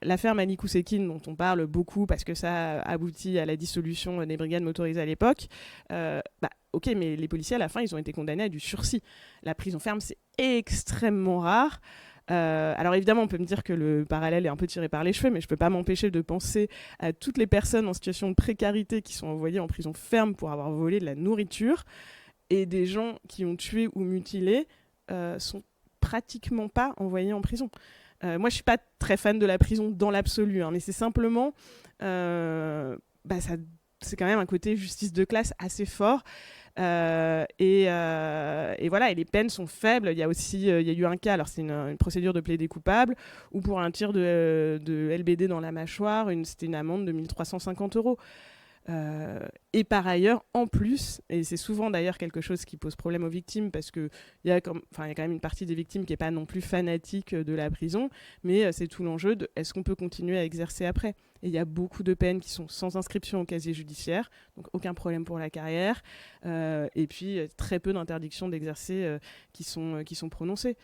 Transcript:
L'affaire Malik Oussekine, dont on parle beaucoup parce que ça a abouti à la dissolution des brigades motorisées à l'époque, ok, mais les policiers à la fin, ils ont été condamnés à du sursis. La prison ferme, c'est extrêmement rare. Alors évidemment, on peut me dire que le parallèle est un peu tiré par les cheveux, mais je ne peux pas m'empêcher de penser à toutes les personnes en situation de précarité qui sont envoyées en prison ferme pour avoir volé de la nourriture, et des gens qui ont tué ou mutilé sont pratiquement pas envoyés en prison. Moi, je suis pas très fan de la prison dans l'absolu, hein, mais c'est simplement, ça, c'est quand même un côté justice de classe assez fort. Et voilà, et les peines sont faibles. Il y a aussi, il y a eu un cas, alors c'est une procédure de plaidé coupable, où pour un tir de LBD dans la mâchoire, c'était une amende de 1 350 €. Et par ailleurs, en plus, et c'est souvent d'ailleurs quelque chose qui pose problème aux victimes, parce qu'il y a quand même une partie des victimes qui n'est pas non plus fanatique de la prison, mais c'est tout l'enjeu de est-ce qu'on peut continuer à exercer après. Et il y a beaucoup de peines qui sont sans inscription au casier judiciaire, donc aucun problème pour la carrière, et puis très peu d'interdictions d'exercer qui sont prononcées.